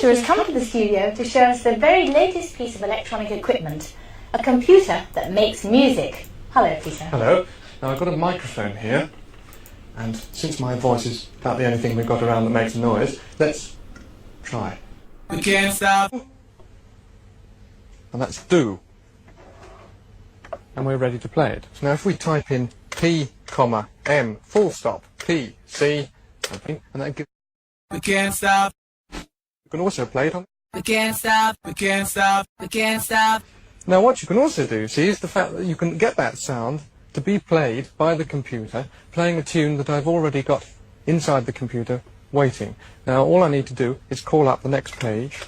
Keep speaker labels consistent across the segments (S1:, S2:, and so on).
S1: Peter has come to the studio to show us the very latest piece of electronic equipment, a computer that makes music. Hello, Peter.
S2: Hello. Now I've got a microphone here, and since my voice is about the only thing we've got around that makes a noise, let's try.
S3: We can't stop.
S2: And that's do. And we're ready to play it. So now if we type in P, M, full stop, P, C, something, and then
S3: we can't stop.
S2: You can also play it on.
S3: We can't stop. We can't stop. We can't stop.
S2: Now what you can also do, see, is the fact that you can get that sound to be played by the computer, playing a tune that I've already got inside the computer waiting. Now all I need to do is call up the next page,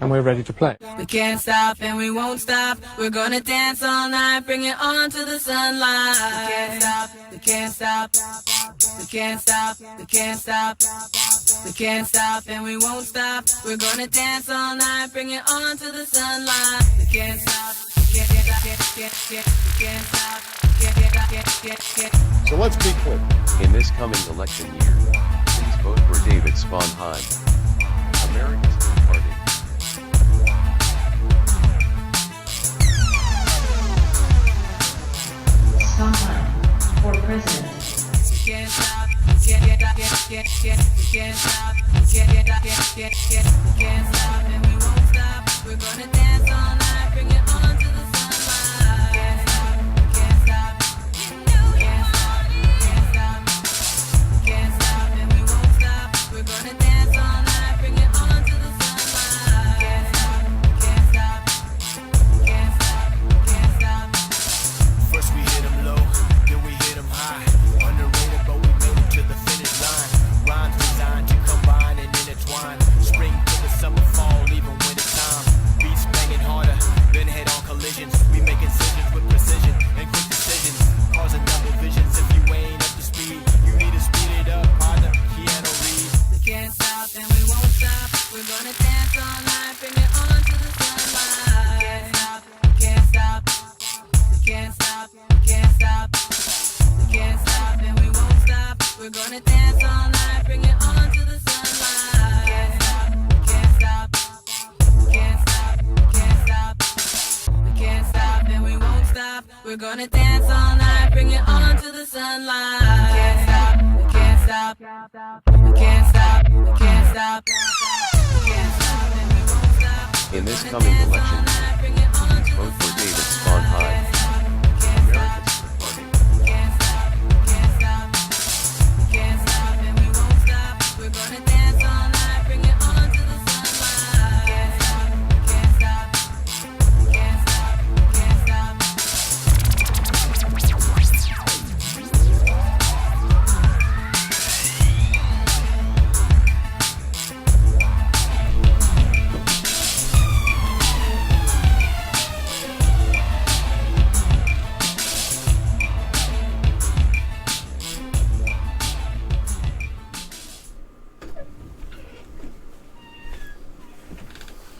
S2: and we're ready to play.
S3: We can't stop and we won't stop. We're gonna dance all night, bring it on to the sunlight. We can't stop, we can't stop. We can't stop, we can't stop. We can't stop and we won't stop. We're gonna dance all night, bring it on to the sunlight. We can't stop, we can't stop.
S4: So let's be clear.
S5: In this coming election year, please vote for David Sponheim, America's Third Party.
S1: Sponheim for president.
S3: We can't stop, we can't stop, we can't stop and we won't stop. We're gonna dance all night, bring it on to the sunlight. Can't stop, can't stop, can't stop and we won't stop. We're gonna dance all night, bring it on to the sunlight. Can't stop, can't stop, can't stop.
S6: First we hit 'em low, then we hit 'em high. Underrated, but we made it to the finish line. Rhymes designed to combine and intertwine. Spring to the summer, fall, even winter time. Beats banging harder, then head-on collisions. We make incisions with precision and quick decisions, causing double visions. If you ain't up to speed, you need to speed it up. Partner, piano read.
S3: We can't stop and we won't stop. We're gonna dance all night, bring it on to the sunlight. We can't stop, we can't stop. We can't stop, we can't stop. We can't stop and we won't stop. We're gonna dance all night, bring it on to the sunlight. Can't stop, can't stop. We can't stop, can't stop. We can't stop and we won't stop. We're gonna dance all night, bring it on to the sunlight. Can't stop, we can't stop. We can't stop, we can't stop. We can't stop and we won't stop.
S5: In this coming election year, please vote for David Sponheim, America's Third Party.
S3: Can't stop, can't stop. We can't stop and we won't stop. We're gonna dance all night, bring it on to the sunlight. Can't stop, can't stop. Can't stop, can't stop.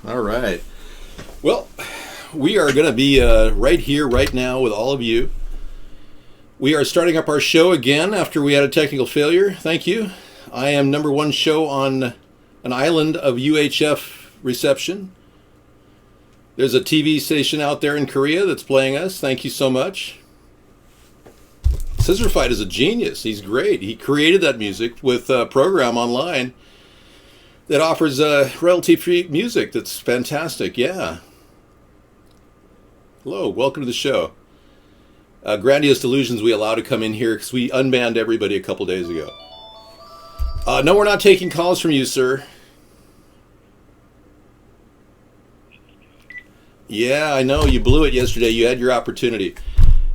S4: All right. Well, we are going to be right here, right now with all of you. We are starting up our show again after we had a technical failure. Thank you. I am number one show on an island of UHF reception. There's a TV station out there in Korea that's playing us. Thank you so much. Scissorfight is a genius. He's great. He created that music with a program online that offers royalty-free music. That's fantastic. Yeah. Hello. Welcome to the show. Grandiose Delusions we allow to come in here because we unbanned everybody a couple days ago. No, we're not taking calls from you, sir. Yeah, I know. You blew it yesterday. You had your opportunity.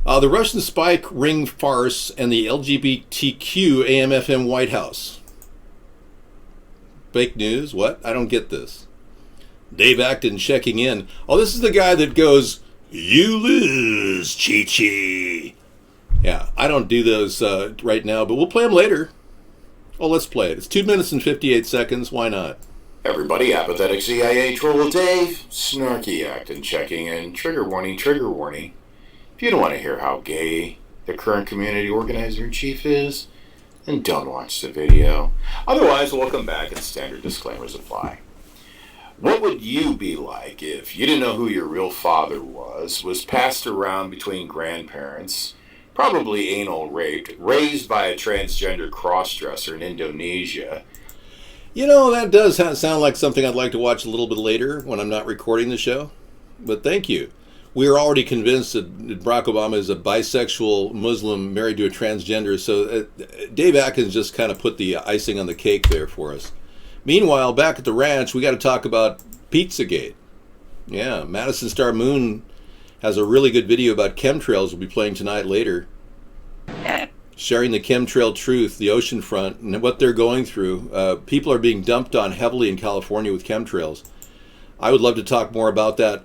S4: The Russian spy ring farce and the LGBTQ AM/FM White House. Fake news? What? I don't get this. Dave Acton checking in. Oh, this is the guy that goes, "You lose, Chi-Chi." Yeah, I don't do those right now, but we'll play them later. Oh, let's play it. It's 2 minutes and 58 seconds. Why not?
S7: Everybody, apathetic CIA troll Dave, snarky Acton checking in. Trigger warning, trigger warning. If you don't want to hear how gay the current community organizer-in-chief is, and don't watch the video. Otherwise, welcome back and standard disclaimers apply. What would you be like if you didn't know who your real father was passed around between grandparents, probably anal raped, raised by a transgender crossdresser in Indonesia?
S4: You know, that does sound like something I'd like to watch a little bit later when I'm not recording the show. But thank you. We are already convinced that Barack Obama is a bisexual Muslim married to a transgender, so Dave Atkins just kind of put the icing on the cake there for us. Meanwhile, back at the ranch, we got to talk about Pizzagate. Yeah, Madison Star Moon has a really good video about chemtrails we'll be playing tonight later. Sharing the chemtrail truth, the oceanfront, and what they're going through. People are being dumped on heavily in California with chemtrails. I would love to talk more about that,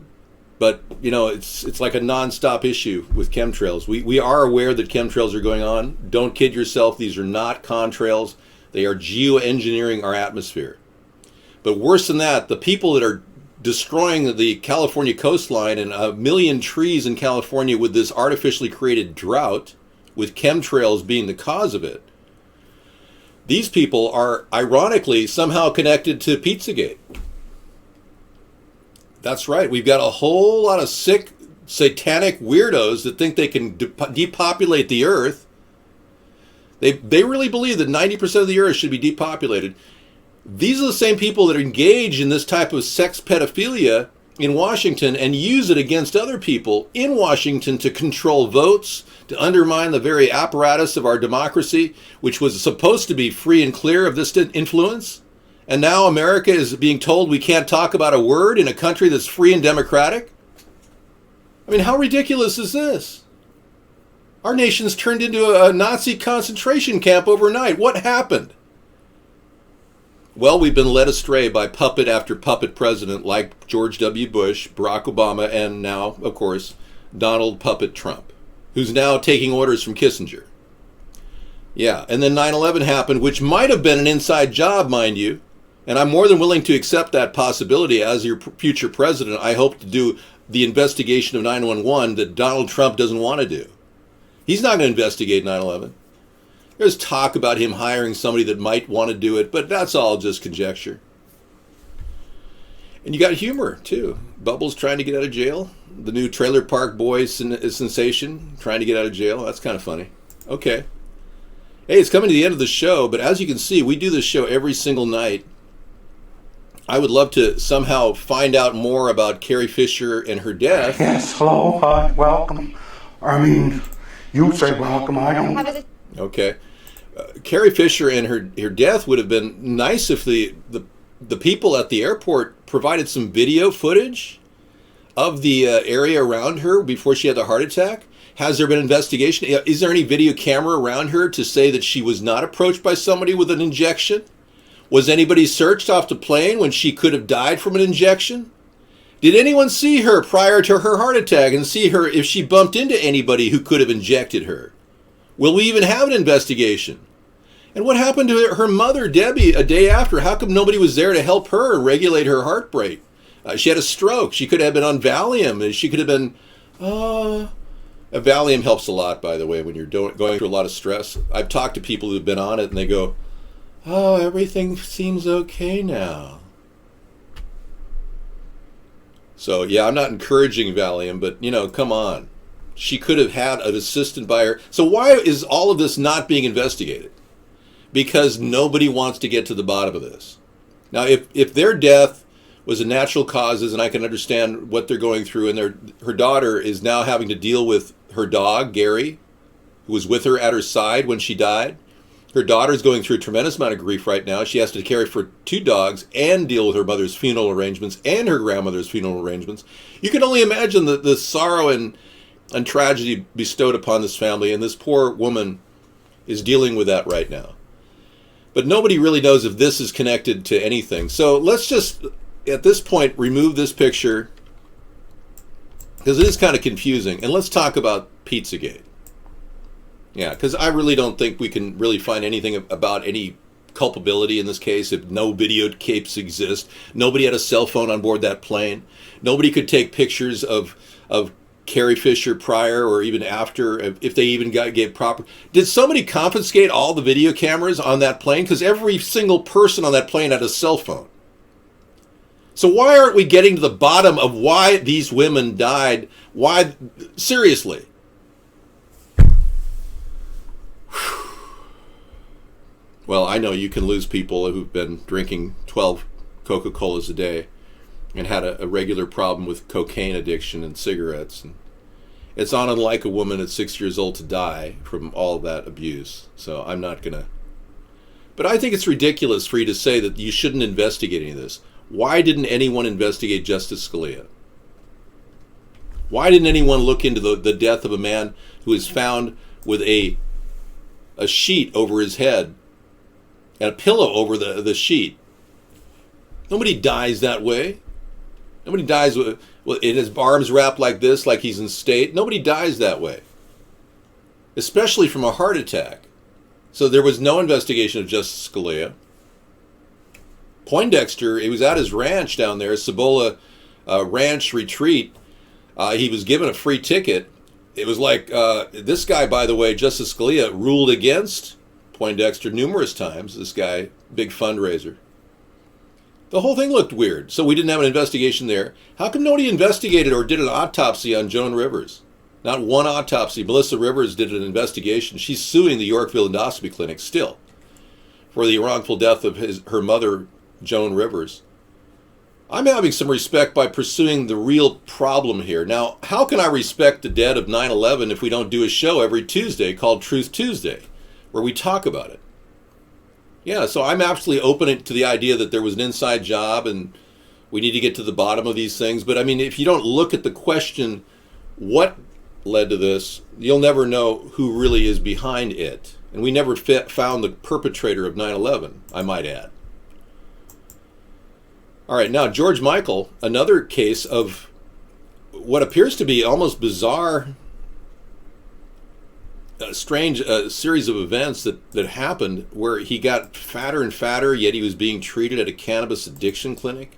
S4: but you know, it's like a non-stop issue with chemtrails. We are aware that chemtrails are going on. Don't kid yourself, these are not contrails. They are geoengineering our atmosphere. But worse than that, the people that are destroying the California coastline and 1 million trees in California with this artificially created drought, with chemtrails being the cause of it, these people are ironically somehow connected to Pizzagate. That's right. We've got a whole lot of sick, satanic weirdos that think they can depopulate the earth. They really believe that 90% of the earth should be depopulated. These are the same people that engage in this type of sex pedophilia in Washington and use it against other people in Washington to control votes, to undermine the very apparatus of our democracy, which was supposed to be free and clear of this influence. And now America is being told we can't talk about a word in a country that's free and democratic? I mean, how ridiculous is this? Our nation's turned into a Nazi concentration camp overnight. What happened? Well, we've been led astray by puppet after puppet president like George W. Bush, Barack Obama, and now, of course, Donald Puppet Trump, who's now taking orders from Kissinger. Yeah, and then 9/11 happened, which might have been an inside job, mind you, and I'm more than willing to accept that possibility. As your future president, I hope to do the investigation of 9/11 that Donald Trump doesn't want to do. He's not going to investigate 9/11. There's talk about him hiring somebody that might want to do it, but that's all just conjecture. And you got humor, too. Bubbles trying to get out of jail. The new Trailer Park Boy sensation trying to get out of jail. That's kind of funny. Okay. Hey, it's coming to the end of the show, but as you can see, we do this show every single night. I would love to somehow find out more about Carrie Fisher and her death.
S8: Yes, hello, hi, welcome. I mean, you say welcome, I don't.
S4: Okay. Carrie Fisher and her death would have been nice if the people at the airport provided some video footage of the area around her before she had the heart attack. Has there been investigation? Is there any video camera around her to say that she was not approached by somebody with an injection? Was anybody searched off the plane when she could have died from an injection? Did anyone see her prior to her heart attack and see her if she bumped into anybody who could have injected her? Will we even have an investigation? And what happened to her mother, Debbie, a day after? How come nobody was there to help her regulate her heart rate? She had a stroke. She could have been on Valium. She could have been... Valium helps a lot, by the way, when you're going through a lot of stress. I've talked to people who've been on it, and they go, oh, everything seems okay now. So, yeah, I'm not encouraging Valium, but, you know, come on. She could have had an assistant by her. So why is all of this not being investigated? Because nobody wants to get to the bottom of this. Now, if their death was a natural causes, and I can understand what they're going through, and her daughter is now having to deal with her dog, Gary, who was with her at her side when she died. Her daughter's going through a tremendous amount of grief right now. She has to care for 2 dogs and deal with her mother's funeral arrangements and her grandmother's funeral arrangements. You can only imagine the sorrow and tragedy bestowed upon this family, and this poor woman is dealing with that right now. But nobody really knows if this is connected to anything. So let's just, at this point, remove this picture, because it is kind of confusing, and let's talk about Pizzagate. Yeah, because I really don't think we can really find anything about any culpability in this case if no videotapes exist. Nobody had a cell phone on board that plane. Nobody could take pictures of Carrie Fisher prior or even after, if they even gave proper. Did somebody confiscate all the video cameras on that plane? Because every single person on that plane had a cell phone. So why aren't we getting to the bottom of why these women died? Why? Seriously. Well, I know you can lose people who've been drinking 12 Coca-Colas a day and had a regular problem with cocaine addiction and cigarettes. And it's not unlike a woman at 6 years old to die from all that abuse. So I'm not going to. But I think it's ridiculous for you to say that you shouldn't investigate any of this. Why didn't anyone investigate Justice Scalia? Why didn't anyone look into the death of a man who was found with a sheet over his head and a pillow over the sheet? Nobody dies that way. Nobody dies with in his arms wrapped like this, like he's in state. Nobody dies that way, especially from a heart attack. So there was no investigation of Justice Scalia. Poindexter, he was at his ranch down there, Cibola Ranch Retreat. He was given a free ticket. It was like, this guy, by the way, Justice Scalia, ruled against Poindexter numerous times. This guy, big fundraiser. The whole thing looked weird, so we didn't have an investigation there. How come nobody investigated or did an autopsy on Joan Rivers? Not one autopsy. Melissa Rivers did an investigation. She's suing the Yorkville Endoscopy Clinic still for the wrongful death of her mother, Joan Rivers. I'm having some respect by pursuing the real problem here. Now, how can I respect the dead of 9/11 if we don't do a show every Tuesday called Truth Tuesday, where we talk about it? Yeah, so I'm absolutely open to the idea that there was an inside job and we need to get to the bottom of these things. But I mean, if you don't look at the question, what led to this, you'll never know who really is behind it. And we never found the perpetrator of 9/11, I might add. All right, now George Michael, another case of what appears to be almost bizarre, strange series of events that happened where he got fatter and fatter, yet he was being treated at a cannabis addiction clinic.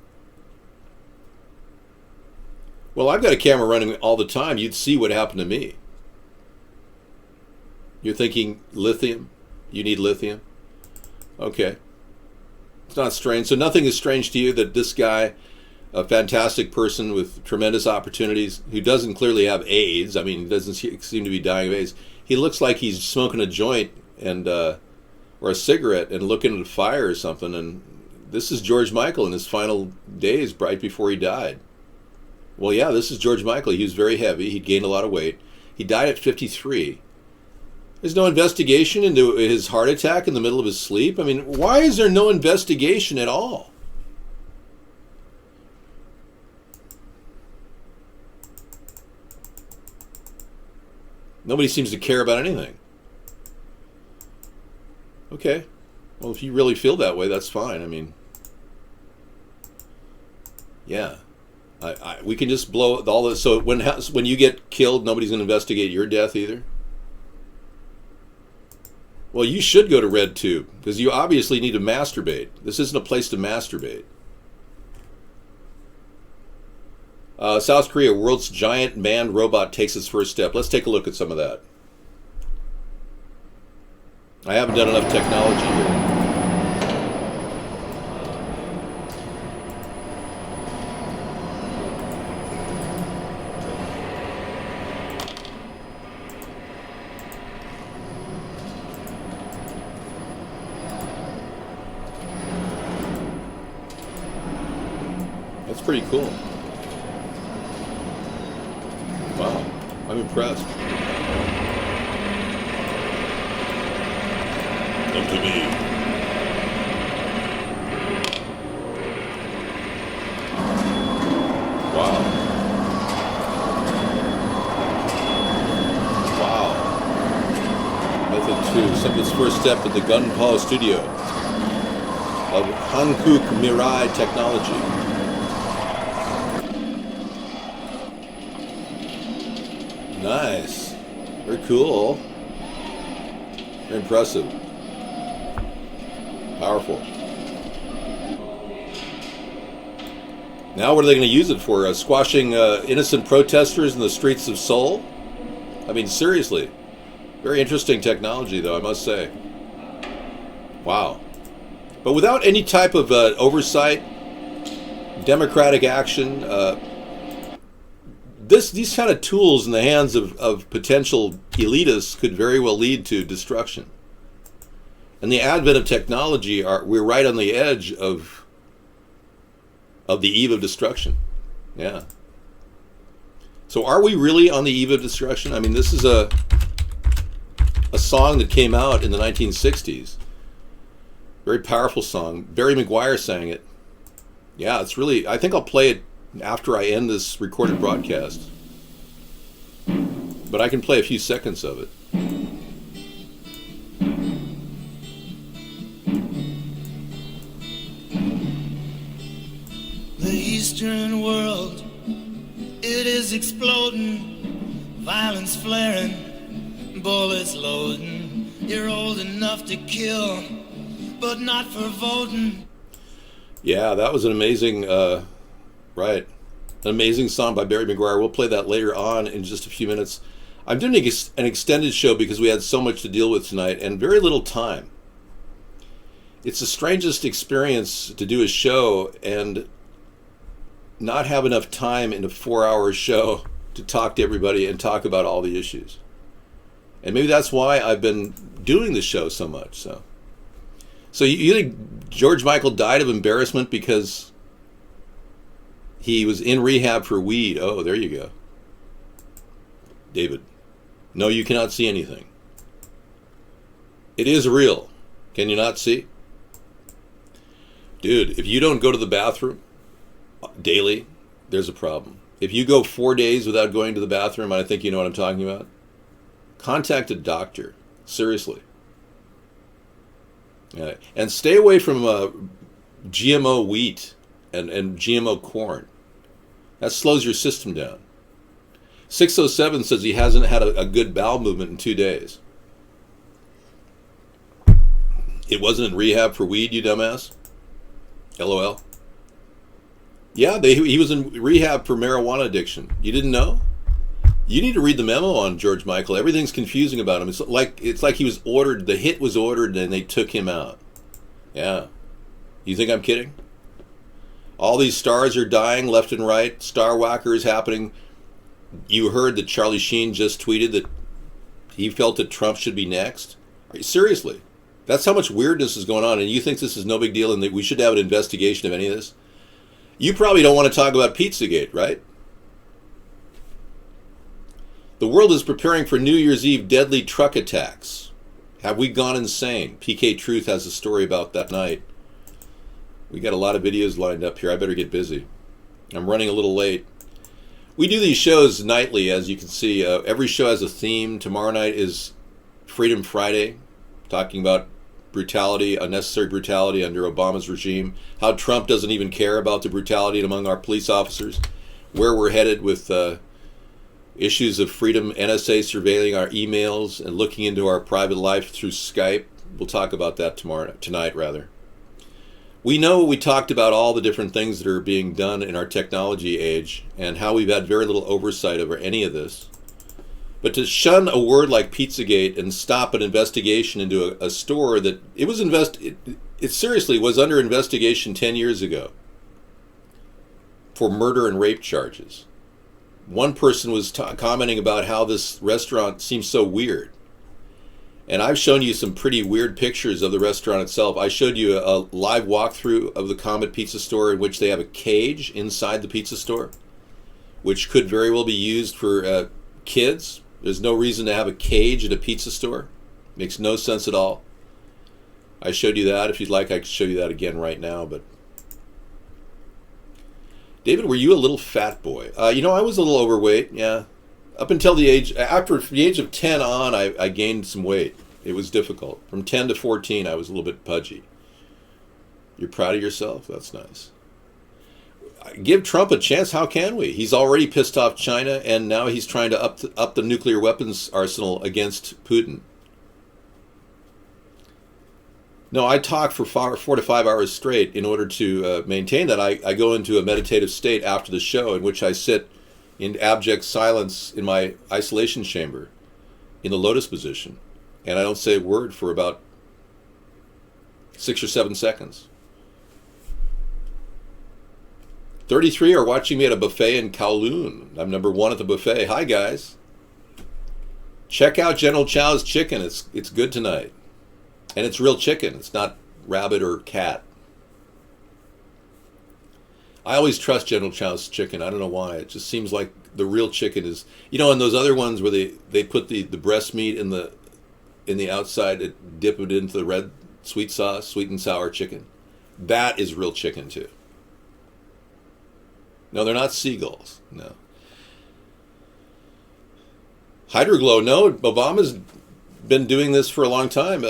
S4: Well, I've got a camera running all the time. You'd see what happened to me. You're thinking lithium? You need lithium? Okay. It's not strange. So nothing is strange to you that this guy, a fantastic person with tremendous opportunities, who doesn't clearly have AIDS, I mean, he doesn't seem to be dying of AIDS, he looks like he's smoking a joint and or a cigarette and looking at a fire or something. And this is George Michael in his final days right before he died. Well, yeah, this is George Michael. He was very heavy. He'd gained a lot of weight. He died at 53. There's no investigation into his heart attack in the middle of his sleep. I mean, why is there no investigation at all? Nobody seems to care about anything. Okay. Well, if you really feel that way, that's fine. I mean, yeah. We can just blow all this. So when you get killed, nobody's going to investigate your death either? Well, you should go to RedTube, because you obviously need to masturbate. This isn't a place to masturbate. South Korea, world's giant manned robot takes its first step. Let's take a look at some of that. I haven't done enough technology here. That's pretty cool. Wow, I'm impressed. Come to me. Wow. Wow. Method 2, simplest first step in the Gunpowder Studio of Hankook Mirai Technology. Nice. Very cool. Very impressive. Powerful. Now what are they going to use it for? Squashing innocent protesters in the streets of Seoul? I mean, seriously. Very interesting technology, though, I must say. Wow. But without any type of oversight, democratic action, these kind of tools in the hands of potential elitists could very well lead to destruction. And the advent of technology, we're right on the edge of the eve of destruction. Yeah. So are we really on the eve of destruction? I mean, this is a song that came out in the 1960s. Very powerful song. Barry McGuire sang it. Yeah, it's really, I think I'll play it after I end this recorded broadcast. But I can play a few seconds of it.
S9: The Eastern world, it is exploding, violence flaring, bullets loading. You're old enough to kill, but not for voting. Yeah,
S4: that was an amazing, an amazing song by Barry McGuire. We'll play that later on in just a few minutes. I'm doing an extended show because we had so much to deal with tonight and very little time. It's the strangest experience to do a show and not have enough time in a 4-hour show to talk to everybody and talk about all the issues. And maybe that's why I've been doing the show so much. So you think George Michael died of embarrassment because he was in rehab for weed? Oh, there you go. David, no, you cannot see anything. It is real. Can you not see? Dude, if you don't go to the bathroom daily, there's a problem. If you go 4 days without going to the bathroom, I think you know what I'm talking about, contact a doctor. Seriously. And stay away from GMO wheat and GMO corn. That slows your system down. 607 says he hasn't had a good bowel movement in 2 days. It wasn't in rehab for weed, you dumbass? LOL. Yeah, he was in rehab for marijuana addiction. You didn't know? You need to read the memo on George Michael. Everything's confusing about him. It's like he was ordered, the hit was ordered, and they took him out. Yeah. You think I'm kidding? All these stars are dying left and right. Star whacker is happening. You heard that Charlie Sheen just tweeted that he felt that Trump should be next. Seriously? That's how much weirdness is going on, and you think this is no big deal and that we should have an investigation of any of this? You probably don't want to talk about Pizzagate, right? The world is preparing for New Year's Eve deadly truck attacks. Have we gone insane? PK Truth has a story about that night. We got a lot of videos lined up here. I better get busy. I'm running a little late. We do these shows nightly, as you can see. Every show has a theme. Tomorrow night is Freedom Friday, talking about brutality, unnecessary brutality under Obama's regime, how Trump doesn't even care about the brutality among our police officers, where we're headed with issues of freedom, NSA surveilling our emails and looking into our private life through Skype. We'll talk about that tonight. We know we talked about all the different things that are being done in our technology age and how we've had very little oversight over any of this. But to shun a word like Pizzagate and stop an investigation into a store that it seriously was under investigation 10 years ago for murder and rape charges. One person was commenting about how this restaurant seems so weird. And I've shown you some pretty weird pictures of the restaurant itself. I showed you a live walkthrough of the Comet Pizza Store in which they have a cage inside the pizza store, which could very well be used for kids. There's no reason to have a cage at a pizza store. Makes no sense at all. I showed you that. If you'd like, I could show you that again right now. But David, were you a little fat boy? I was a little overweight, yeah. Up until after the age of 10 on, I gained some weight. It was difficult. From 10 to 14, I was a little bit pudgy. You're proud of yourself? That's nice. Give Trump a chance. How can we? He's already pissed off China, and now he's trying to up the nuclear weapons arsenal against Putin. No, I talk for 4 to 5 hours straight in order to maintain that. I go into a meditative state after the show in which I sit in abject silence in my isolation chamber in the lotus position, and I don't say a word for about 6 or 7 seconds. 33 are watching me at a buffet in Kowloon. I'm number 1 at the buffet. Hi, guys. Check out General Chow's chicken. It's good tonight. And it's real chicken. It's not rabbit or cat. I always trust General Chow's chicken. I don't know why. It just seems like the real chicken is, you know, in those other ones where they put the breast meat in the outside, dip it into the red sweet sauce, sweet and sour chicken. That is real chicken too. No, they're not seagulls. No. Hydroglow. No, Obama's been doing this for a long time.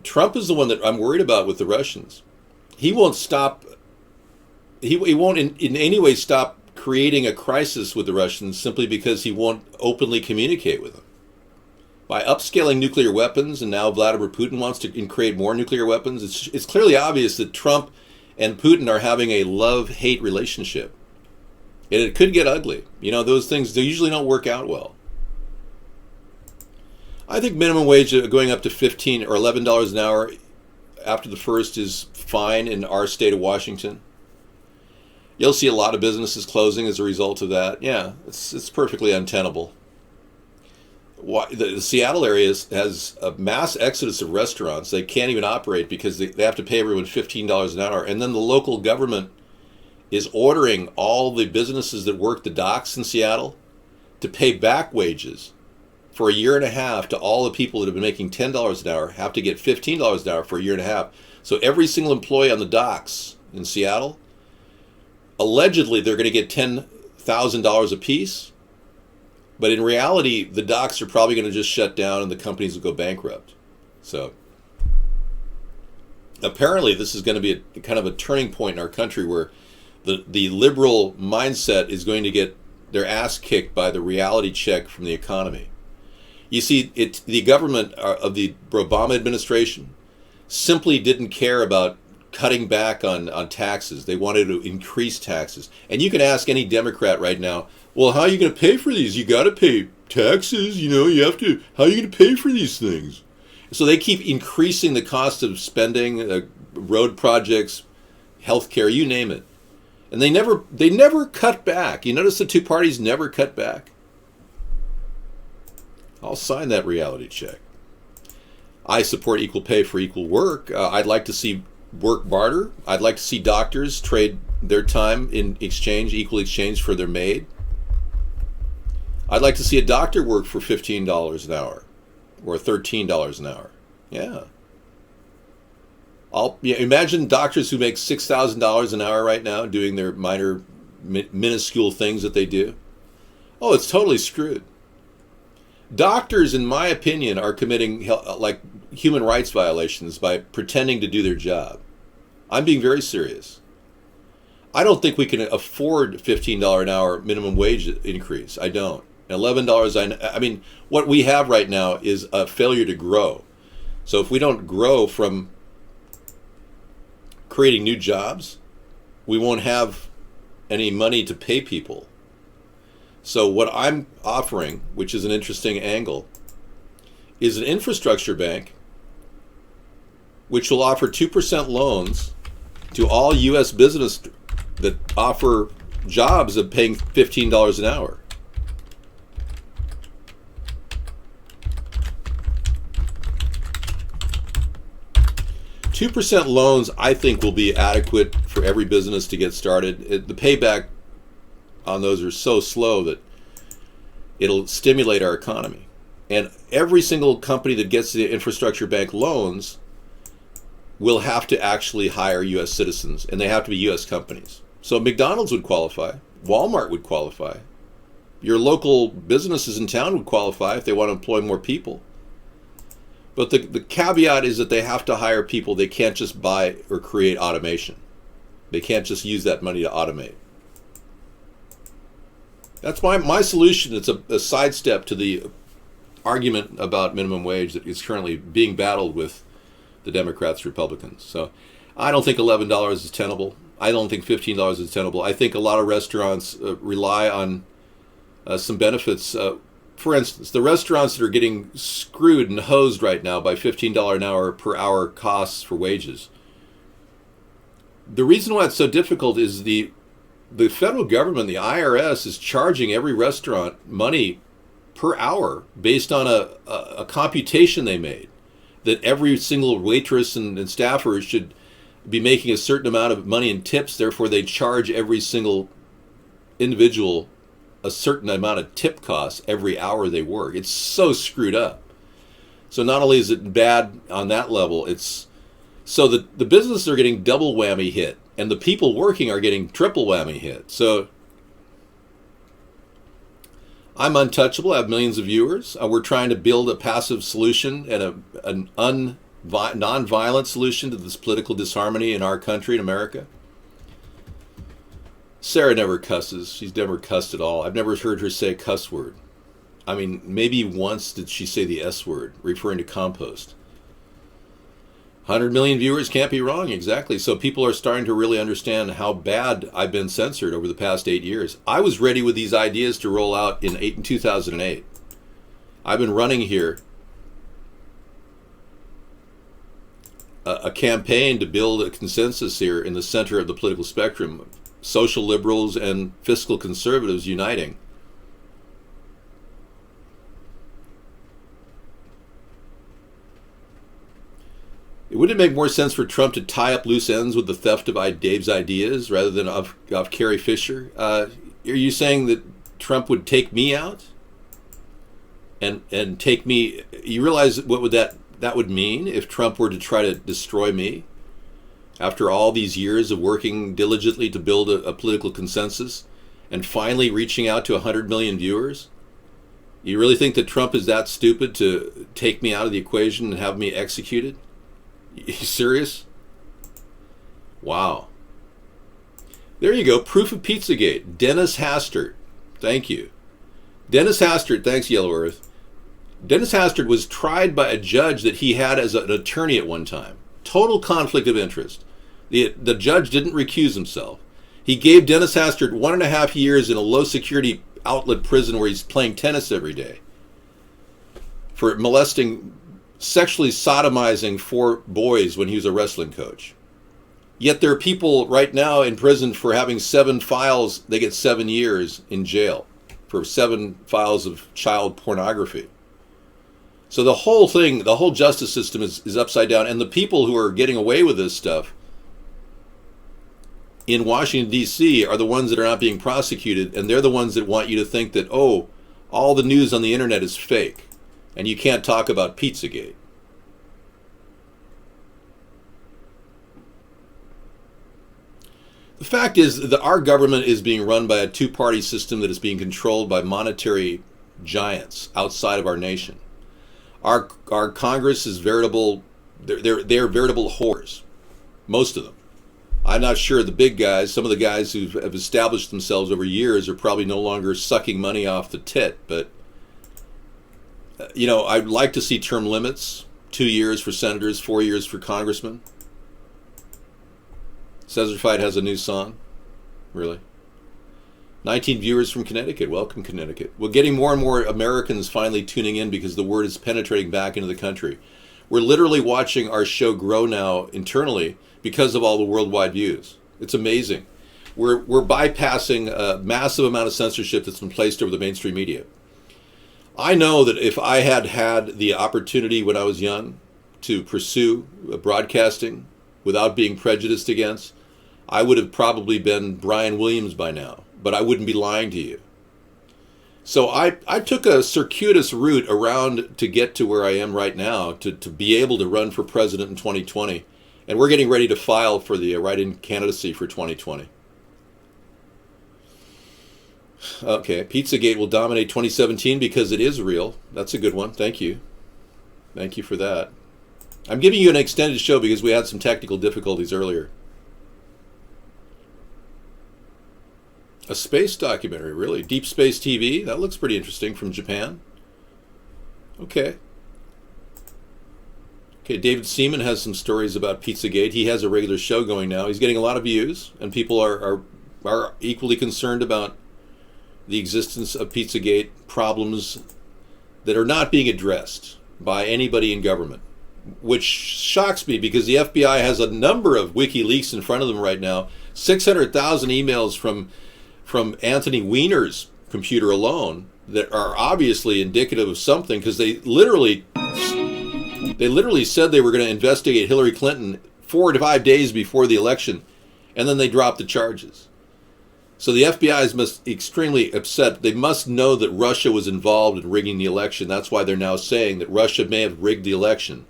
S4: Trump is the one that I'm worried about with the Russians. He won't stop. He won't in any way stop creating a crisis with the Russians simply because he won't openly communicate with them. By upscaling nuclear weapons, and now Vladimir Putin wants to create more nuclear weapons, it's clearly obvious that Trump and Putin are having a love-hate relationship. And it could get ugly. You know, those things, they usually don't work out well. I think minimum wage going up to $15 or $11 an hour after the first is fine in our state of Washington. You'll see a lot of businesses closing as a result of that. Yeah, it's perfectly untenable. The Seattle area has a mass exodus of restaurants. They can't even operate because they have to pay everyone $15 an hour. And then the local government is ordering all the businesses that work the docks in Seattle to pay back wages for a year and a half to all the people that have been making $10 an hour, have to get $15 an hour for a year and a half. So every single employee on the docks in Seattle, allegedly they're going to get $10,000 a piece, but in reality, the docks are probably going to just shut down and the companies will go bankrupt. So apparently this is going to be a kind of a turning point in our country where the liberal mindset is going to get their ass kicked by the reality check from the economy. You see, the government of the Obama administration simply didn't care about cutting back on taxes. They wanted to increase taxes. And you can ask any Democrat right now, well, how are you going to pay for these? You got to pay taxes, you know, you have to, how are you going to pay for these things? So they keep increasing the cost of spending, road projects, healthcare, you name it. And they never cut back. You notice the two parties never cut back. I'll sign that reality check. I support equal pay for equal work. I'd like to see work barter. I'd like to see doctors trade their time in exchange, equal exchange for their maid. I'd like to see a doctor work for $15 an hour or $13 an hour. Yeah. Imagine doctors who make $6,000 an hour right now doing their minor, minuscule things that they do. Oh, it's totally screwed. Doctors, in my opinion, are committing like human rights violations by pretending to do their job. I'm being very serious. I don't think we can afford $15 an hour minimum wage increase. I don't. $11, I mean, what we have right now is a failure to grow. So if we don't grow from creating new jobs, we won't have any money to pay people. So what I'm offering, which is an interesting angle, is an infrastructure bank which will offer 2% loans to all U.S. business that offer jobs of paying $15 an hour. $2% loans, I think, will be adequate for every business to get started. The payback on those are so slow that it'll stimulate our economy. And every single company that gets the infrastructure bank loans will have to actually hire U.S. citizens, and they have to be U.S. companies. So McDonald's would qualify. Walmart would qualify. Your local businesses in town would qualify if they want to employ more people. But the caveat is that they have to hire people. They can't just buy or create automation. They can't just use that money to automate. That's my solution. It's a sidestep to the argument about minimum wage that is currently being battled with the Democrats, Republicans. So I don't think $11 is tenable. I don't think $15 is tenable. I think a lot of restaurants rely on some benefits. For instance, the restaurants that are getting screwed and hosed right now by $15 an hour per hour costs for wages. The reason why it's so difficult is the federal government, the IRS, is charging every restaurant money per hour based on a computation they made, that every single waitress and staffer should be making a certain amount of money in tips. Therefore, they charge every single individual a certain amount of tip costs every hour they work. It's so screwed up. So not only is it bad on that level, it's so the businesses are getting double whammy hit, and the people working are getting triple whammy hit. So I'm untouchable. I have millions of viewers. We're trying to build a passive solution and an non-violent solution to this political disharmony in our country, in America. Sarah never cusses. She's never cussed at all. I've never heard her say a cuss word. I mean, maybe once did she say the S word, referring to compost. 100 million viewers can't be wrong, exactly. So people are starting to really understand how bad I've been censored over the past 8 years. I was ready with these ideas to roll out in 2008. I've been running here a campaign to build a consensus here in the center of the political spectrum, social liberals and fiscal conservatives uniting. Wouldn't it make more sense for Trump to tie up loose ends with the theft of Dave's ideas rather than of Carrie Fisher? Are you saying that Trump would take me out and take me? You realize what would that would mean if Trump were to try to destroy me after all these years of working diligently to build a political consensus and finally reaching out to 100 million viewers? You really think that Trump is that stupid to take me out of the equation and have me executed? You serious? Wow. There you go. Proof of Pizzagate. Dennis Hastert. Thank you. Dennis Hastert. Thanks, Yellow Earth. Dennis Hastert was tried by a judge that he had as an attorney at one time. Total conflict of interest. The judge didn't recuse himself. He gave Dennis Hastert 1.5 years in a low security outlet prison where he's playing tennis every day for molesting, sexually sodomizing 4 boys when he was a wrestling coach. Yet there are people right now in prison for having 7 files. They get 7 years in jail for 7 files of child pornography. So the whole thing, the whole justice system is upside down. And the people who are getting away with this stuff in Washington, D.C. are the ones that are not being prosecuted. And they're the ones that want you to think that, oh, all the news on the internet is fake. And you can't talk about Pizzagate. The fact is that our government is being run by a 2-party system that is being controlled by monetary giants outside of our nation. Our Congress is veritable, they're veritable whores. Most of them. I'm not sure the big guys, some of the guys who have established themselves over years are probably no longer sucking money off the tit, but I'd like to see term limits, 2 years for senators, 4 years for congressmen. Cesar Fight has a new song. Really? 19 viewers from Connecticut. Welcome, Connecticut. We're getting more and more Americans finally tuning in because the word is penetrating back into the country. We're literally watching our show grow now internally because of all the worldwide views. It's amazing. We're bypassing a massive amount of censorship that's been placed over the mainstream media. I know that if I had had the opportunity when I was young to pursue broadcasting without being prejudiced against, I would have probably been Brian Williams by now, but I wouldn't be lying to you. So I took a circuitous route around to get to where I am right now to be able to run for president in 2020. And we're getting ready to file for the write-in candidacy for 2020. Okay, Pizzagate will dominate 2017 because it is real. That's a good one. Thank you. Thank you for that. I'm giving you an extended show because we had some technical difficulties earlier. A space documentary, really? Deep Space TV? That looks pretty interesting, from Japan. Okay. Okay, David Seaman has some stories about Pizzagate. He has a regular show going now. He's getting a lot of views, and people are equally concerned about the existence of Pizzagate problems that are not being addressed by anybody in government, which shocks me because the FBI has a number of WikiLeaks in front of them right now. 600,000 emails from Anthony Weiner's computer alone that are obviously indicative of something, because they literally said they were going to investigate Hillary Clinton 4 to 5 days before the election, and then they dropped the charges. So the FBI is extremely upset. They must know that Russia was involved in rigging the election. That's why they're now saying that Russia may have rigged the election,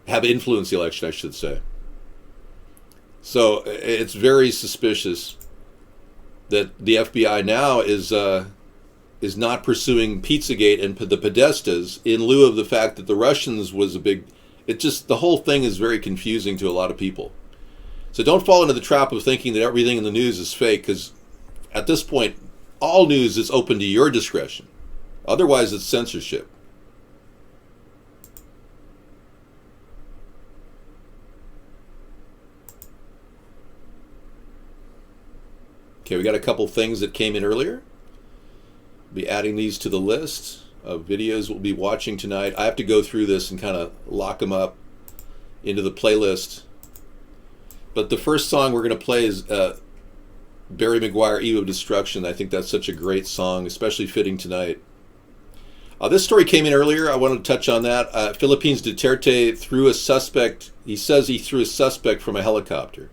S4: have influenced the election, I should say. So it's very suspicious that the FBI now is not pursuing Pizzagate and the Podestas in lieu of the fact that the Russians was a big... the whole thing is very confusing to a lot of people. So don't fall into the trap of thinking that everything in the news is fake, because at this point, all news is open to your discretion. Otherwise, it's censorship. Okay, we got a couple things that came in earlier. Be adding these to the list of videos we'll be watching tonight. I have to go through this and kind of lock them up into the playlist. But the first song we're going to play is Barry McGuire, Eve of Destruction. I think that's such a great song, especially fitting tonight. This story came in earlier. I wanted to touch on that. Philippines Duterte threw a suspect. He says he threw a suspect from a helicopter.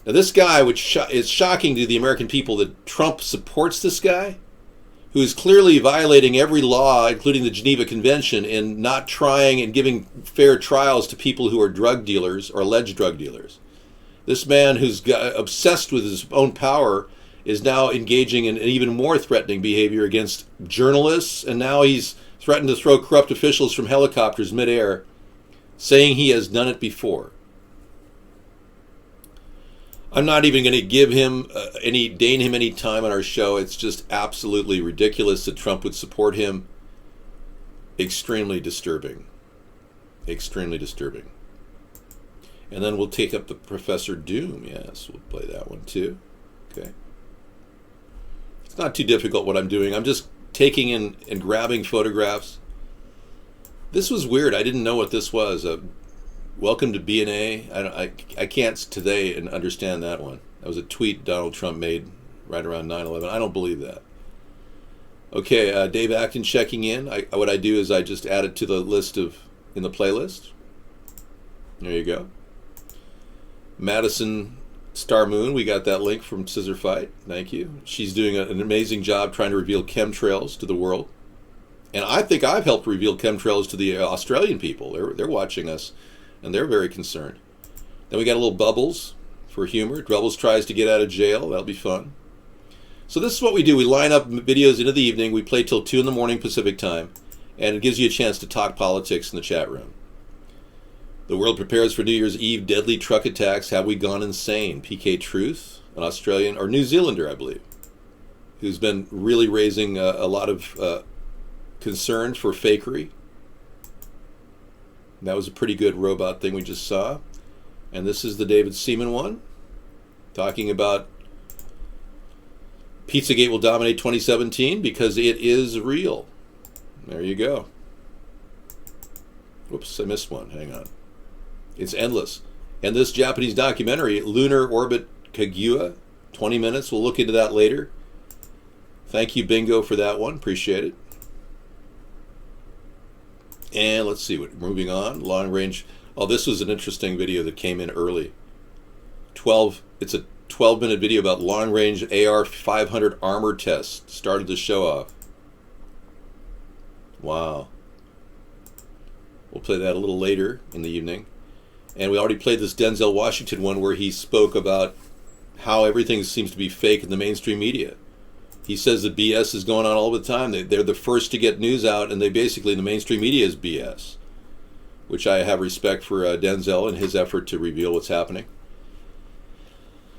S4: Now this guy, which is shocking to the American people that Trump supports this guy, who is clearly violating every law, including the Geneva Convention, in not trying and giving fair trials to people who are drug dealers or alleged drug dealers. This man who's obsessed with his own power is now engaging in even more threatening behavior against journalists, and now he's threatened to throw corrupt officials from helicopters midair, saying he has done it before. I'm not even going to give him deign him any time on our show. It's just absolutely ridiculous that Trump would support him. Extremely disturbing. Extremely disturbing. And then we'll take up the Professor Doom. Yes, we'll play that one too. Okay. It's not too difficult what I'm doing. I'm just taking in and grabbing photographs. This was weird. I didn't know what this was. Welcome to BNA. I can't today and understand that one. That was a tweet Donald Trump made right around 9/11. I don't believe that. Okay, Dave Acton checking in. What I do is I just add it to the list in the playlist. There you go. Madison Star Moon, we got that link from Scissor Fight. Thank you. She's doing an amazing job trying to reveal chemtrails to the world. And I think I've helped reveal chemtrails to the Australian people. They're watching us, and they're very concerned. Then we got a little Bubbles for humor. Bubbles tries to get out of jail. That'll be fun. So this is what we do. We line up videos into the evening. We play till 2 in the morning Pacific time, and it gives you a chance to talk politics in the chat room. The world prepares for New Year's Eve. Deadly truck attacks. Have we gone insane? PK Truth, an Australian or New Zealander, I believe, who's been really raising a lot of concern for fakery. That was a pretty good robot thing we just saw. And this is the David Seaman one, talking about Pizzagate will dominate 2017 because it is real. There you go. Whoops, I missed one. Hang on. It's endless. And this Japanese documentary, Lunar Orbit Kaguya, 20 minutes. We'll look into that later. Thank you, Bingo, for that one. Appreciate it. And let's see, moving on. Long range. Oh, this was an interesting video that came in early. It's a 12-minute video about long range AR-500 armor test. Started the show off. Wow. We'll play that a little later in the evening. And we already played this Denzel Washington one where he spoke about how everything seems to be fake in the mainstream media. He says that BS is going on all the time. They're the first to get news out, and the mainstream media is BS, which I have respect for Denzel and his effort to reveal what's happening.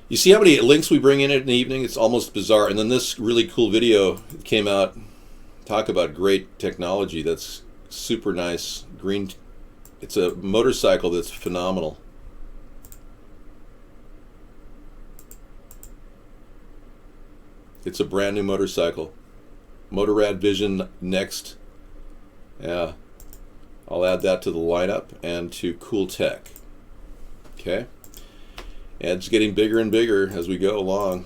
S4: You see how many links we bring in the evening? It's almost bizarre. And then this really cool video came out. Talk about great technology. That's super nice. Green It's a motorcycle that's phenomenal. It's a brand new motorcycle. Motorrad Vision Next. Yeah. I'll add that to the lineup and to Cool Tech. Okay. And it's getting bigger and bigger as we go along.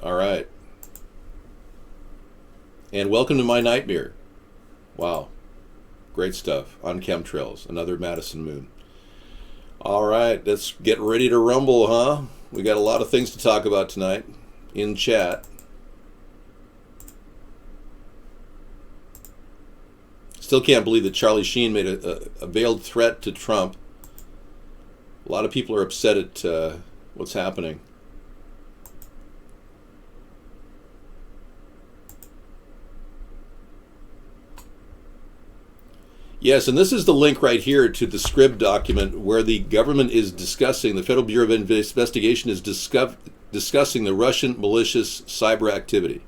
S4: All right. And welcome to my nightmare. Wow. Great stuff on chemtrails. Another Madison Moon. All right. Let's get ready to rumble, huh? We got a lot of things to talk about tonight in chat. Still can't believe that Charlie Sheen made a veiled threat to Trump. A lot of people are upset at what's happening. Yes, and this is the link right here to the Scrib document where the government is discussing, the Federal Bureau of Investigation is discussing the Russian malicious cyber activity.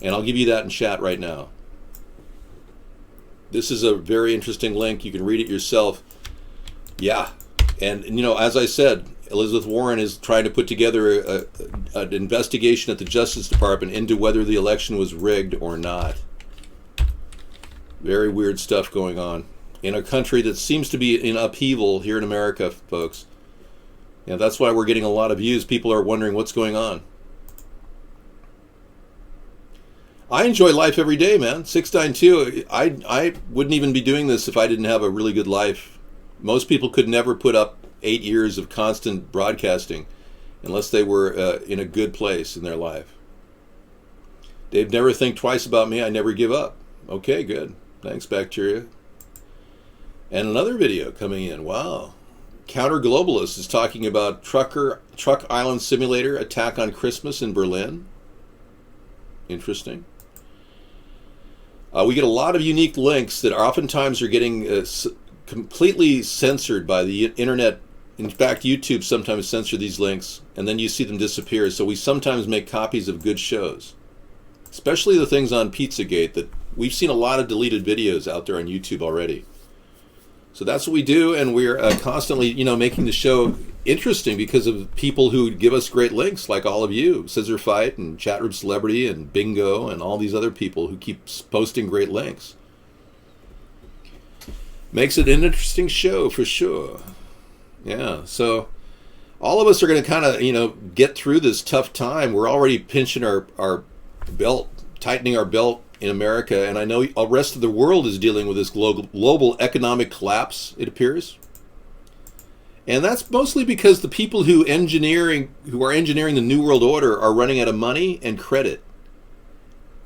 S4: And I'll give you that in chat right now. This is a very interesting link. You can read it yourself. Yeah. And, you know, as I said, Elizabeth Warren is trying to put together an investigation at the Justice Department into whether the election was rigged or not. Very weird stuff going on in a country that seems to be in upheaval here in America, folks. Yeah, that's why we're getting a lot of views. People are wondering what's going on. I enjoy life every day, man. 692, I wouldn't even be doing this if I didn't have a really good life. Most people could never put up 8 years of constant broadcasting unless they were in a good place in their life. They'd never think twice about me. I never give up. Okay, good. Thanks, bacteria. And another video coming in. Wow. Counter Globalist is talking about Truck Island Simulator attack on Christmas in Berlin. Interesting. We get a lot of unique links that oftentimes are getting completely censored by the internet. In fact, YouTube sometimes censor these links, and then you see them disappear. So we sometimes make copies of good shows, especially the things on Pizzagate that we've seen a lot of deleted videos out there on YouTube already. So that's what we do, and we're constantly, you know, making the show interesting because of people who give us great links, like all of you, Scissor Fight and Chatroom Celebrity and Bingo and all these other people who keep posting great links. Makes it an interesting show for sure. Yeah, so all of us are going to kind of, you know, get through this tough time. We're already pinching our belt, tightening our belt in America, and I know the rest of the world is dealing with this global economic collapse, it appears. And that's mostly because the people who are engineering the New World Order are running out of money and credit.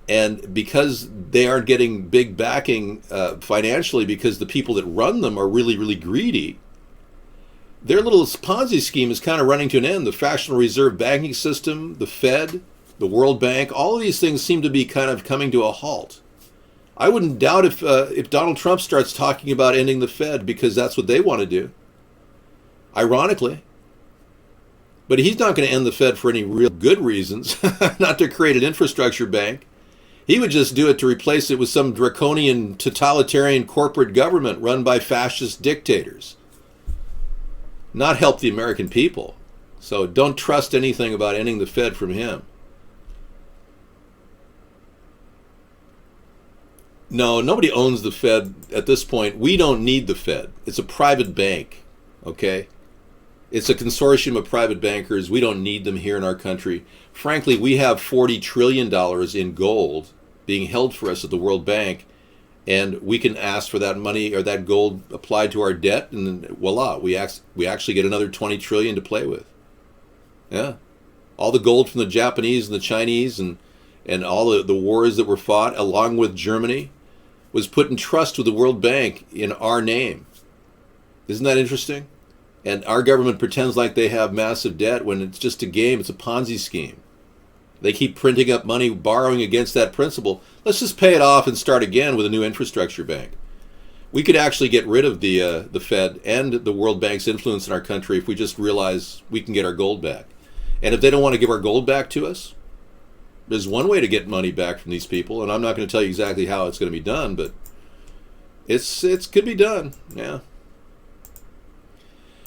S4: And because they aren't getting big backing financially, because the people that run them are really, really greedy, their little Ponzi scheme is kind of running to an end. The fractional reserve banking system, the Fed, the World Bank, all of these things seem to be kind of coming to a halt. I wouldn't doubt if Donald Trump starts talking about ending the Fed, because that's what they want to do. Ironically. But he's not going to end the Fed for any real good reasons, not to create an infrastructure bank. He would just do it to replace it with some draconian totalitarian corporate government run by fascist dictators. Not help the American people. So don't trust anything about ending the Fed from him. No, nobody owns the Fed at this point. We don't need the Fed. It's a private bank, okay? It's a consortium of private bankers. We don't need them here in our country. Frankly, we have $40 trillion in gold being held for us at the World Bank, and we can ask for that money or that gold applied to our debt, and voila, we actually get another $20 trillion to play with. Yeah. All the gold from the Japanese and the Chinese and all the wars that were fought, along with Germany, was put in trust with the World Bank in our name. Isn't that interesting? And our government pretends like they have massive debt when it's just a game. It's a Ponzi scheme. They keep printing up money, borrowing against that principle. Let's just pay it off and start again with a new infrastructure bank. We could actually get rid of the Fed and the World Bank's influence in our country if we just realize we can get our gold back. And if they don't want to give our gold back to us, there's one way to get money back from these people, and I'm not going to tell you exactly how it's going to be done, but It's could be done. Yeah.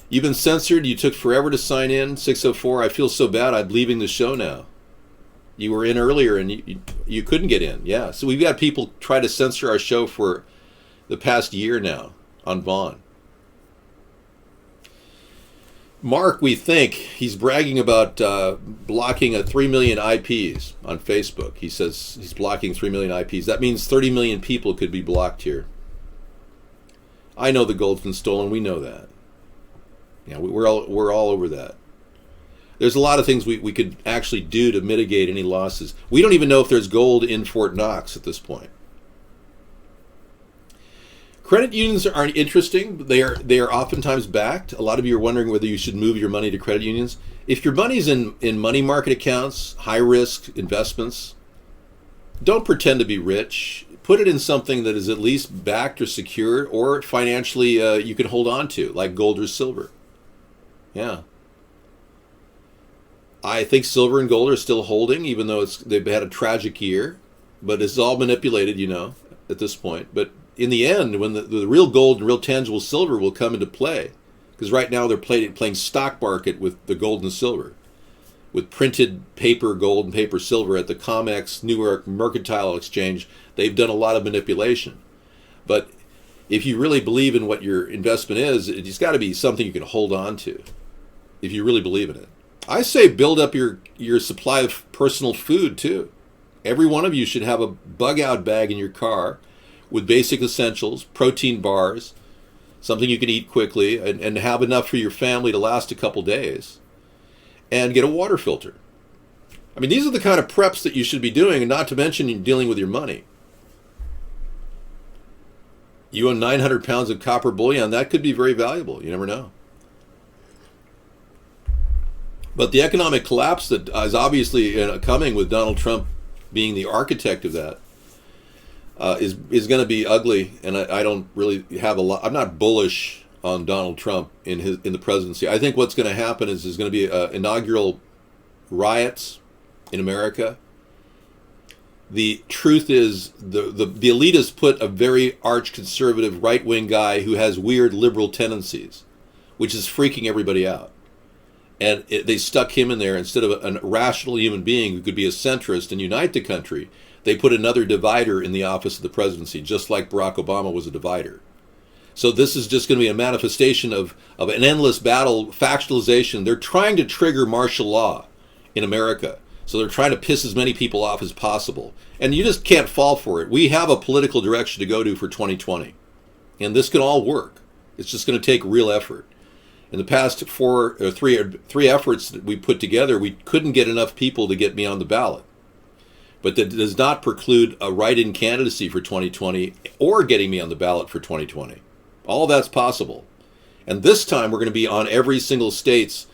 S4: You've been censored. You took forever to sign in. 604. I feel so bad. I'm leaving the show now. You were in earlier and you couldn't get in. Yeah. So we've got people try to censor our show for the past year now on Vaughn. Mark, we think he's bragging about blocking 3 million IPs on Facebook. He says he's blocking 3 million IPs. That means 30 million people could be blocked here. I know the gold's been stolen. We know that. Yeah, we're all over that. There's a lot of things we could actually do to mitigate any losses. We don't even know if there's gold in Fort Knox at this point. Credit unions are interesting. They are oftentimes backed. A lot of you are wondering whether you should move your money to credit unions. If your money's in money market accounts, high risk investments, don't pretend to be rich. Put it in something that is at least backed or secured or financially you can hold on to, like gold or silver. Yeah. I think silver and gold are still holding, even though they've had a tragic year. But it's all manipulated, at this point. But in the end, when the real gold and real tangible silver will come into play, because right now they're playing stock market with the gold and silver, with printed paper gold and paper silver at the COMEX Newark Mercantile Exchange. They've done a lot of manipulation. But if you really believe in what your investment is, it's got to be something you can hold on to, if you really believe in it. I say build up your supply of personal food too. Every one of you should have a bug out bag in your car with basic essentials, protein bars, something you can eat quickly, and have enough for your family to last a couple days. And get a water filter. I mean, these are the kind of preps that you should be doing, and not to mention dealing with your money. You own 900 pounds of copper bullion. That could be very valuable. You never know. But the economic collapse that is obviously coming with Donald Trump being the architect of that is going to be ugly. And I don't really have a lot. I'm not bullish on Donald Trump in the presidency. I think what's going to happen is there's going to be inaugural riots in America. The truth is the elitists put a very arch-conservative right-wing guy who has weird liberal tendencies, which is freaking everybody out. And they stuck him in there instead of a rational human being who could be a centrist and unite the country. They put another divider in the office of the presidency, just like Barack Obama was a divider. So this is just going to be a manifestation of an endless battle, factionalization. They're trying to trigger martial law in America. So they're trying to piss as many people off as possible. And you just can't fall for it. We have a political direction to go to for 2020. And this can all work. It's just going to take real effort. In the past three efforts that we put together, we couldn't get enough people to get me on the ballot. But that does not preclude a write-in candidacy for 2020 or getting me on the ballot for 2020. All that's possible. And this time we're going to be on every single state's,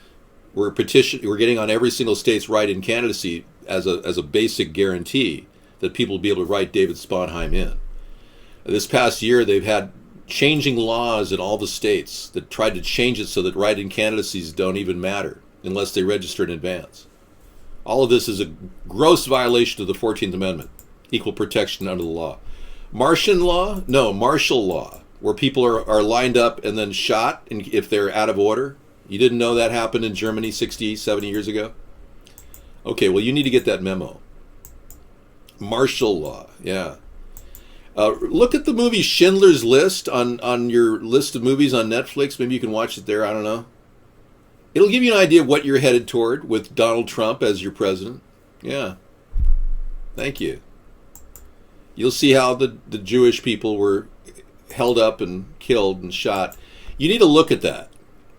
S4: we're getting on every single state's write-in candidacy as a basic guarantee that people will be able to write David Sponheim in. This past year they've had changing laws in all the states that tried to change it so that write-in candidacies don't even matter unless they register in advance. All of this is a gross violation of the 14th Amendment, equal protection under the law. Martial law, where people are lined up and then shot if they're out of order. You didn't know that happened in Germany 60, 70 years ago? Okay, well, you need to get that memo. Martial law, yeah. Look at the movie Schindler's List on your list of movies on Netflix. Maybe you can watch it there. I don't know. It'll give you an idea of what you're headed toward with Donald Trump as your president. Yeah. Thank you. You'll see how the Jewish people were held up and killed and shot. You need to look at that.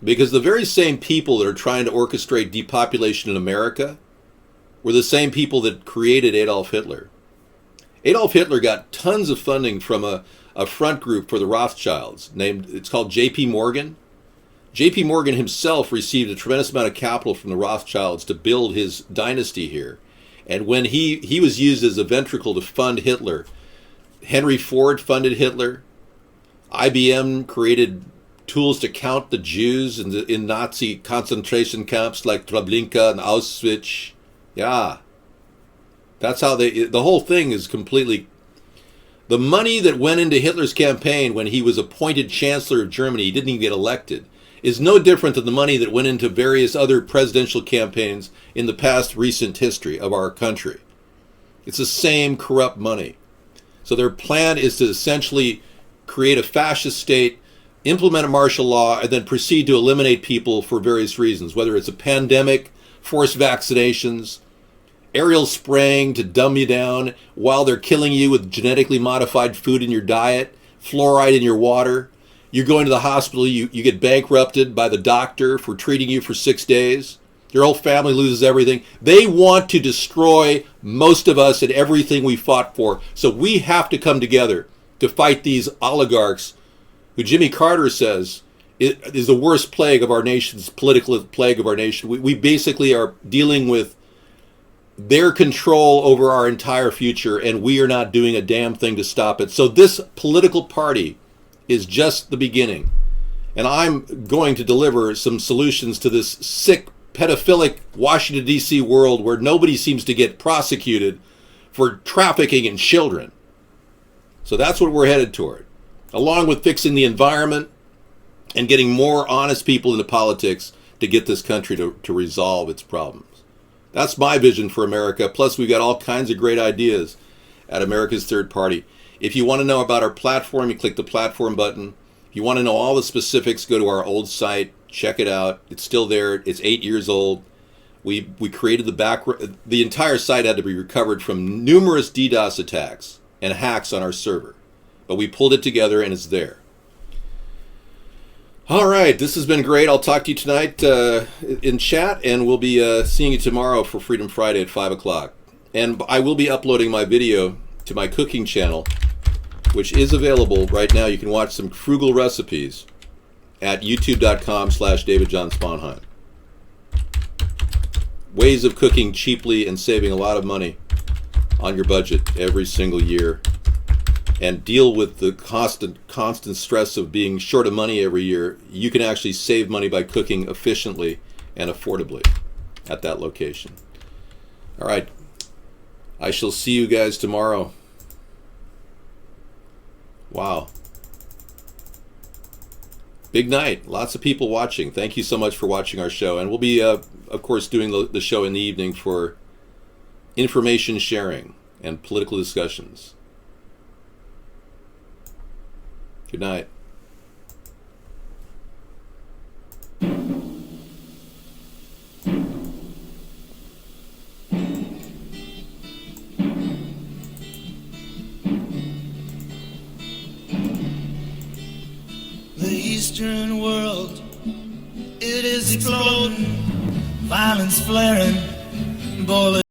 S4: Because the very same people that are trying to orchestrate depopulation in America were the same people that created Adolf Hitler. Adolf Hitler got tons of funding from a front group for the Rothschilds it's called J.P. Morgan. J.P. Morgan himself received a tremendous amount of capital from the Rothschilds to build his dynasty here. And when he was used as a ventricle to fund Hitler, Henry Ford funded Hitler. IBM created tools to count the Jews in Nazi concentration camps like Treblinka and Auschwitz. Yeah. That's how the whole thing is completely The money that went into Hitler's campaign when he was appointed Chancellor of Germany, he didn't even get elected, is no different than the money that went into various other presidential campaigns in the past recent history of our country. It's the same corrupt money. So their plan is to essentially create a fascist state, implement a martial law, and then proceed to eliminate people for various reasons, whether it's a pandemic, forced vaccinations, aerial spraying to dumb you down while they're killing you with genetically modified food in your diet, fluoride in your water. You're going to the hospital, you get bankrupted by the doctor for treating you for 6 days. Your whole family loses everything. They want to destroy most of us and everything we fought for. So we have to come together to fight these oligarchs who Jimmy Carter says is the worst plague of our nation's political plague of our nation. We basically are dealing with their control over our entire future, and we are not doing a damn thing to stop it. So this political party is just the beginning. And I'm going to deliver some solutions to this sick, pedophilic Washington, D.C. world where nobody seems to get prosecuted for trafficking in children. So that's what we're headed toward, along with fixing the environment and getting more honest people into politics to get this country to resolve its problems. That's my vision for America. Plus, we've got all kinds of great ideas at America's Third Party. If you want to know about our platform, you click the platform button. If you want to know all the specifics, go to our old site, check it out. It's still there. It's 8 years old. We created the entire site had to be recovered from numerous DDoS attacks and hacks on our server. But we pulled it together and it's there. All right, this has been great. I'll talk to you tonight in chat, and we'll be seeing you tomorrow for Freedom Friday at 5 o'clock. And I will be uploading my video to my cooking channel, which is available right now. You can watch some frugal recipes at youtube.com/DavidJohnSponheim. Ways of cooking cheaply and saving a lot of money on your budget every single year, and deal with the constant stress of being short of money every year. You can actually save money by cooking efficiently and affordably at that location. All right. I shall see you guys tomorrow. Wow. Big night. Lots of people watching. Thank you so much for watching our show. And we'll be, of course, doing the show in the evening for information sharing and political discussions. Good night.
S9: The Eastern world, it is exploding, violence flaring, bullets.